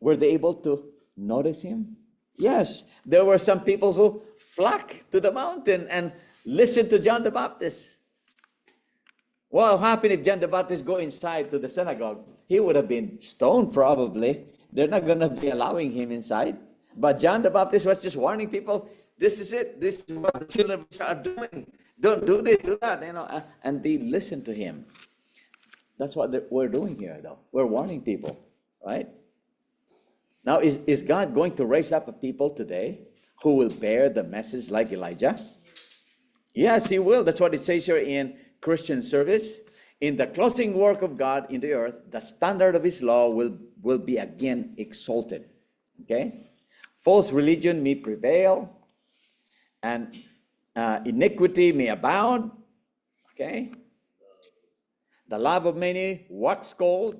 Were they able to notice him? Yes, there were some people who flocked to the mountain and listened to John the Baptist. What will happen if John the Baptist go inside to the synagogue? He would have been stoned probably. They're not going to be allowing him inside. But John the Baptist was just warning people, this is it. This is what the children of Israel are doing. Don't do this, do that, and they listen to him. That's what we're doing here, though. We're warning people, right? Now, is God going to raise up a people today who will bear the message like Elijah? Yes, he will. That's what it says here in Christian Service. In the closing work of God in the earth, the standard of his law will be again exalted. Okay? False religion may prevail, and iniquity may abound. Okay? The love of many wax cold.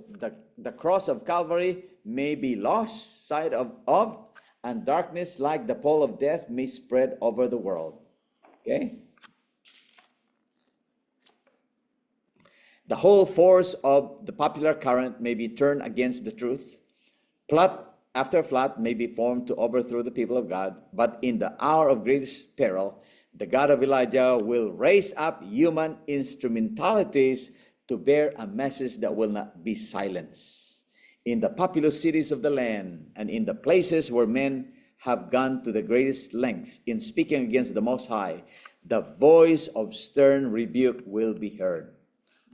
The cross of Calvary may be lost sight of, and darkness like the pall of death may spread over the world. Okay? The whole force of the popular current may be turned against the truth. Plot after plot may be formed to overthrow the people of God, but in the hour of greatest peril, the God of Elijah will raise up human instrumentalities to bear a message that will not be silenced. In the populous cities of the land and in the places where men have gone to the greatest length in speaking against the Most High, the voice of stern rebuke will be heard.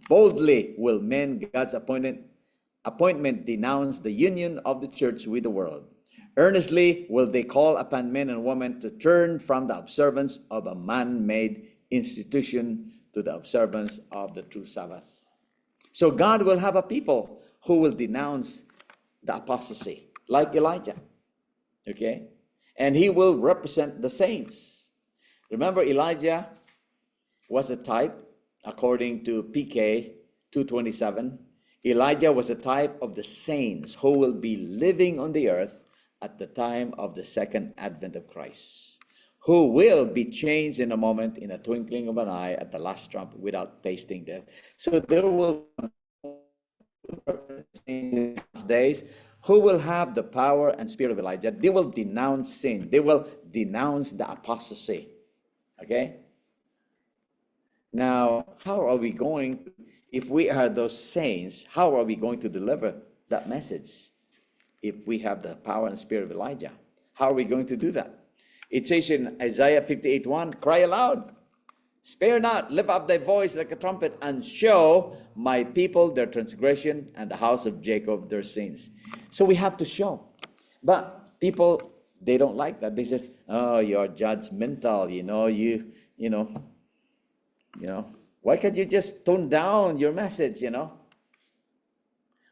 Boldly will men God's appointment denounce the union of the church with the world. Earnestly will they call upon men and women to turn from the observance of a man-made institution to the observance of the true Sabbath. So God will have a people who will denounce the apostasy, like Elijah. Okay? And he will represent the saints. Remember, Elijah was a type, according to PK 227. Elijah was a type of the saints who will be living on the earth at the time of the second advent of Christ, who will be changed in a moment, in a twinkling of an eye, at the last trump, without tasting death. So there will in these days who will have the power and spirit of Elijah. They will denounce sin. They will denounce the apostasy. Okay? Now, how are we going, if we are those saints, how are we going to deliver that message if we have the power and spirit of Elijah? How are we going to do that? It says in Isaiah 58:1, cry aloud, spare not, lift up thy voice like a trumpet, and show my people their transgression and the house of Jacob their sins. So we have to show. But people, they don't like that. They say, oh, you're judgmental, why can't you just tone down your message,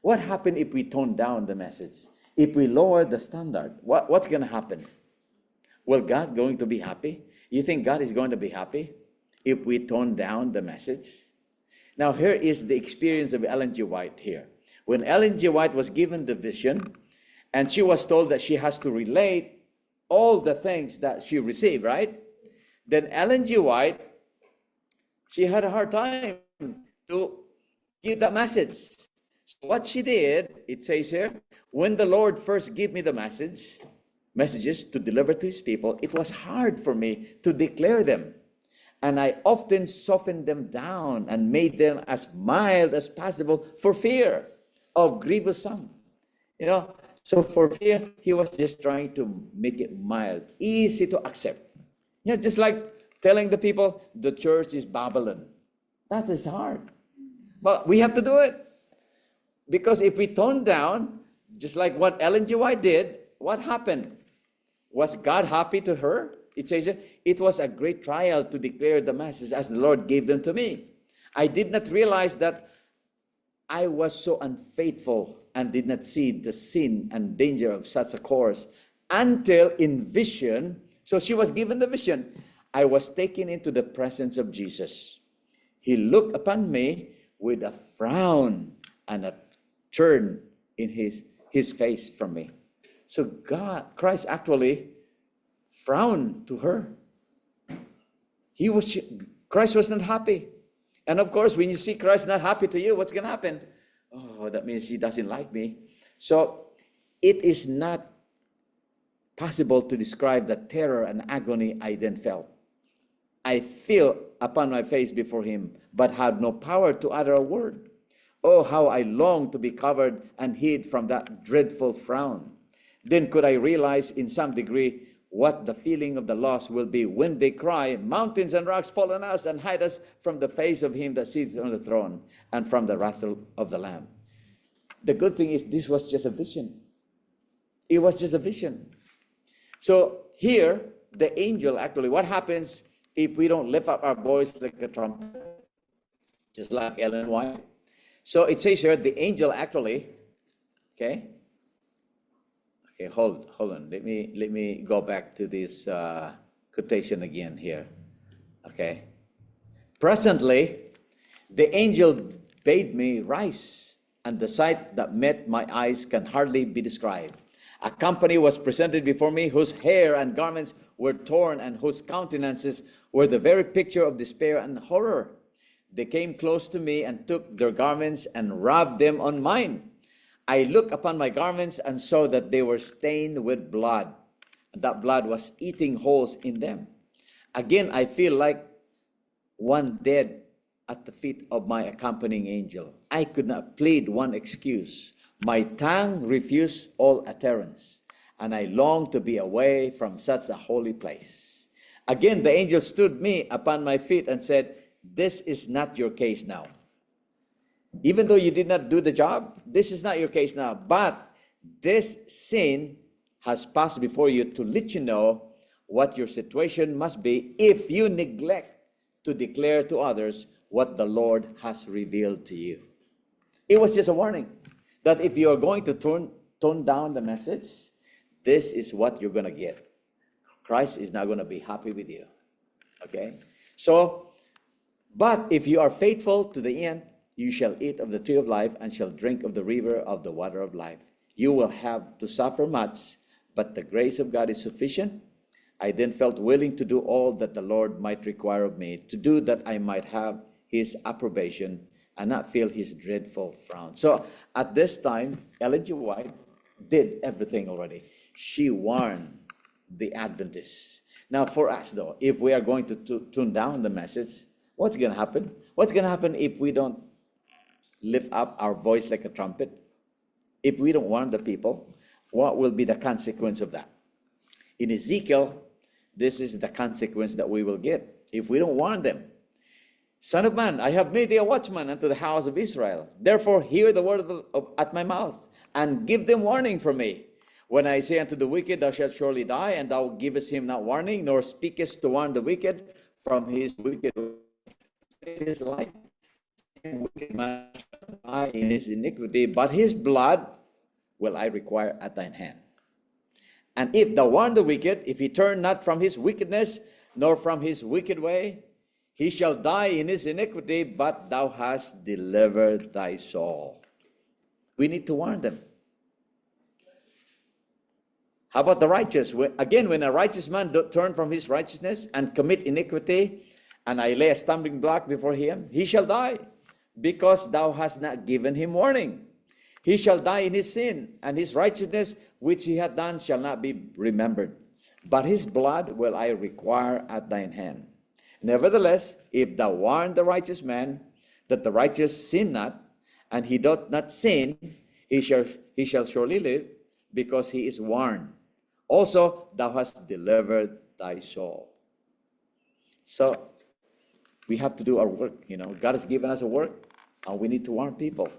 What happened if we tone down the message? If we lower the standard, what's going to happen? Well, God going to be happy? You think God is going to be happy if we tone down the message? Now, here is the experience of Ellen G. White here. When Ellen G. White was given the vision, and she was told that she has to relate all the things that she received, right? Then Ellen G. White, she had a hard time to give that message. So what she did, it says here, when the Lord first gave me the messages to deliver to his people, it was hard for me to declare them. And I often softened them down and made them as mild as possible for fear of grievous sum. So for fear, he was just trying to make it mild, easy to accept. Just like telling the people the church is Babylon. That is hard. But we have to do it. Because if we tone down, just like what Ellen G. White did, what happened? Was God happy to her? It says, it was a great trial to declare the message as the Lord gave them to me. I did not realize that I was so unfaithful and did not see the sin and danger of such a course until in vision. So she was given the vision. I was taken into the presence of Jesus. He looked upon me with a frown and a turn in his face from me. So Christ actually frowned to her. Christ was not happy. And of course, when you see Christ not happy to you, what's going to happen? Oh, that means he doesn't like me. So It is not possible to describe the terror and agony I then felt. I fell upon my face before him, but had no power to utter a word. Oh, how I longed to be covered and hid from that dreadful frown. Then could I realize in some degree what the feeling of the lost will be when they cry, mountains and rocks fall on us and hide us from the face of him that sitteth on the throne and from the wrath of the Lamb. The good thing is this was just a vision. It was just a vision. So here, the angel actually, what happens if we don't lift up our voice like a trumpet? Just like Ellen White. So it says here, the angel actually, okay, hold on. Let me go back to this quotation again here. Okay. Presently, the angel bade me rise, and the sight that met my eyes can hardly be described. A company was presented before me whose hair and garments were torn and whose countenances were the very picture of despair and horror. They came close to me and took their garments and rubbed them on mine. I looked upon my garments and saw that they were stained with blood, and that blood was eating holes in them. Again, I feel like one dead at the feet of my accompanying angel. I could not plead one excuse. My tongue refused all utterance, and I longed to be away from such a holy place. Again, the angel stood me upon my feet and said, this is not your case now. Even though you did not do the job, this is not your case now. But this sin has passed before you to let you know what your situation must be if you neglect to declare to others what the Lord has revealed to you. It was just a warning that if you are going to tone down the message, this is what you're going to get. Christ is not going to be happy with you. Okay? So, but if you are faithful to the end, you shall eat of the tree of life and shall drink of the river of the water of life. You will have to suffer much, but the grace of God is sufficient. I then felt willing to do all that the Lord might require of me, to do that I might have his approbation and not feel his dreadful frown. So at this time, Ellen G. White did everything already. She warned the Adventists. Now for us though, if we are going to tune down the message, what's going to happen? What's going to happen if we don't lift up our voice like a trumpet? If we don't warn the people, what will be the consequence of that? In Ezekiel, this is the consequence that we will get if we don't warn them. Son of man, I have made thee a watchman unto the house of Israel. Therefore hear the word at my mouth, and give them warning from me. When I say unto the wicked, thou shalt surely die, and thou givest him not warning, nor speakest to warn the wicked from his wicked his life, and wicked man shall die in his iniquity, but his blood will I require at thine hand. And if thou warn the wicked, if he turn not from his wickedness, nor from his wicked way, he shall die in his iniquity, but thou hast delivered thy soul. We need to warn them. How about the righteous? Again, when a righteous man turn from his righteousness and commit iniquity, and I lay a stumbling block before him, he shall die, because thou hast not given him warning. He shall die in his sin, and his righteousness which he hath done shall not be remembered. But his blood will I require at thine hand. Nevertheless, if thou warn the righteous man, that the righteous sin not, and he doth not sin, he shall surely live, because he is warned. Also, thou hast delivered thy soul. So, we have to do our work. God has given us a work, and we need to warn people.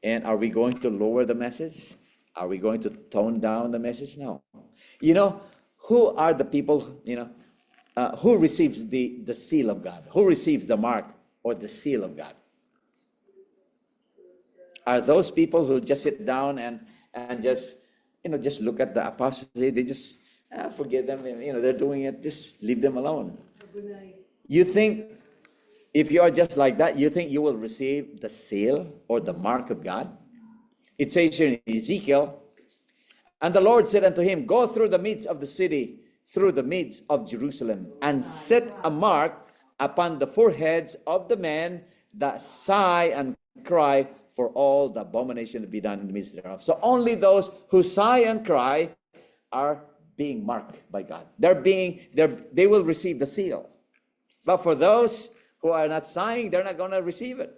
And are we going to lower the message? Are we going to tone down the message? No. Who are the people, who receives the seal of God? Who receives the mark or the seal of God? Are those people who just sit down and just look at the apostasy? They just forget them. They're doing it. Just leave them alone. You think if you are just like that, you think you will receive the seal or the mark of God? It says here in Ezekiel, and the Lord said unto him, go through the midst of the city, through the midst of Jerusalem, and set a mark upon the foreheads of the men that sigh and cry for all the abomination to be done in the midst thereof. So only those who sigh and cry are being marked by God. They will receive the seal. But for those who are not sighing, they're not going to receive it.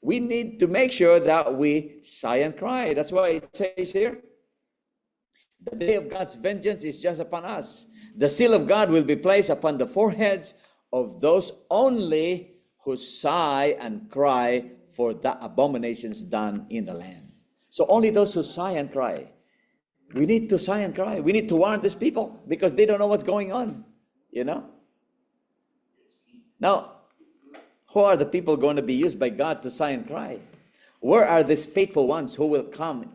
We need to make sure that we sigh and cry. That's why it says here, the day of God's vengeance is just upon us. The seal of God will be placed upon the foreheads of those only who sigh and cry for the abominations done in the land. So only those who sigh and cry. We need to sigh and cry. We need to warn these people because they don't know what's going on, you know. Now, who are the people going to be used by God to sigh and cry? Where are these faithful ones who will come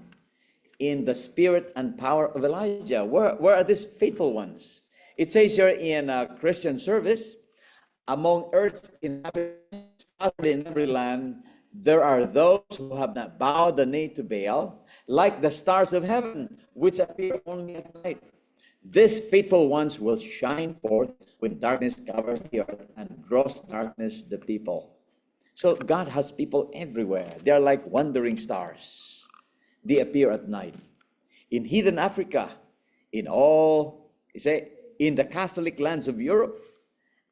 in the spirit and power of Elijah? Where are these faithful ones? It says here in a Christian service, among earth's inhabitants in every land, there are those who have not bowed the knee to Baal, like the stars of heaven, which appear only at night. These faithful ones will shine forth when darkness covers the earth and gross darkness the people. So God has people everywhere. They are like wandering stars. They appear at night. In heathen Africa, in the Catholic lands of Europe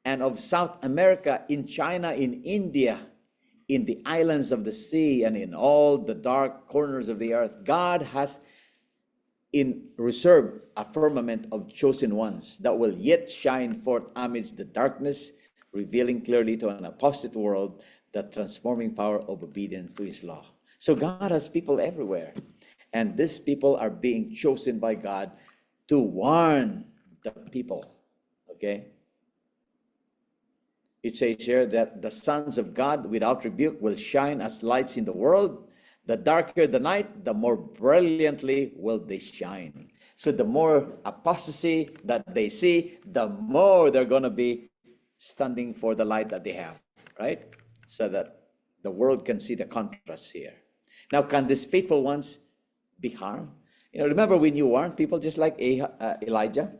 and of South America, in China, in India, in the islands of the sea, and in all the dark corners of the earth, God has in reserve a firmament of chosen ones that will yet shine forth amidst the darkness, revealing clearly to an apostate world the transforming power of obedience to his law. So God has people everywhere, and these people are being chosen by God to warn the people. Okay? It says here that the sons of God without rebuke will shine as lights in the world. The darker the night, the more brilliantly will they shine. So the more apostasy that they see, the more they're going to be standing for the light that they have, right? So that the world can see the contrast here. Now, can these faithful ones be harmed? You know, remember when you warned people just like Elijah?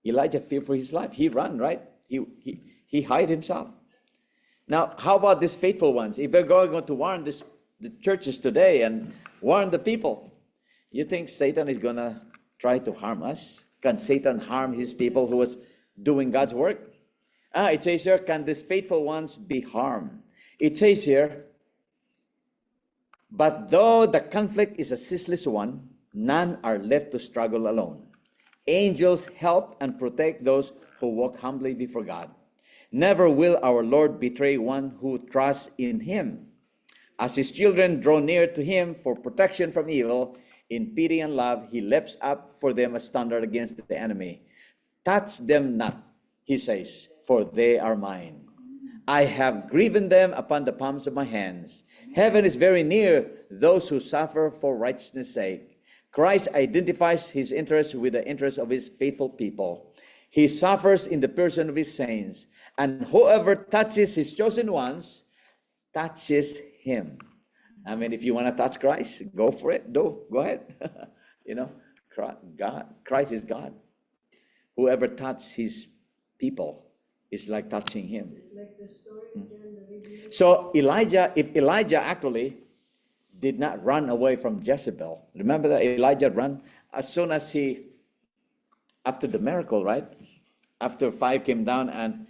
Elijah feared for his life. He ran, right? He hid himself. Now, how about these faithful ones? If we're going to warn the churches today and warn the people, you think Satan is going to try to harm us? Can Satan harm his people who was doing God's work? It says here, can these faithful ones be harmed? It says here, but though the conflict is a ceaseless one, none are left to struggle alone. Angels help and protect those who walk humbly before God. Never will our Lord betray one who trusts in him. As his children draw near to him for protection from evil, in pity and love, he lifts up for them a standard against the enemy. Touch them not, he says, for they are mine. I have graven them upon the palms of my hands. Heaven is very near those who suffer for righteousness' sake. Christ identifies his interests with the interests of his faithful people. He suffers in the person of his saints, and whoever touches his chosen ones touches him. I mean, if you want to touch Christ, go for it. Go ahead. You know, Christ is God. Whoever touches his people is like touching him. It's like the story of John the Revelator. So if Elijah actually did not run away from Jezebel, remember that Elijah ran as soon as after the miracle, right? After fire came down and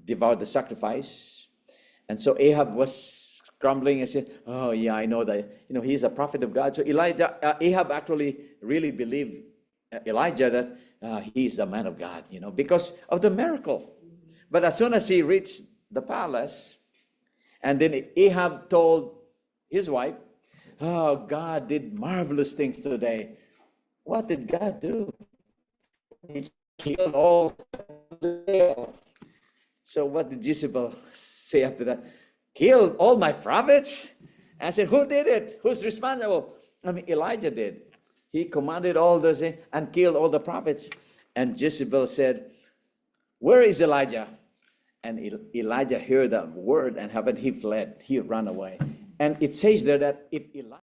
devoured the sacrifice. And so Ahab was grumbling and said, oh yeah, I know that, he's a prophet of God. So Ahab actually really believed Elijah that he's the man of God, because of the miracle. But as soon as he reached the palace, and then Ahab told his wife, oh, God did marvelous things today. What did God do? He killed all the. So what did Jezebel say after that? Killed all my prophets? And I said, who did it? Who's responsible? Elijah did. He commanded all those and killed all the prophets. And Jezebel said, where is Elijah? And Elijah heard that word and he fled. He ran away. And it says there that if Elijah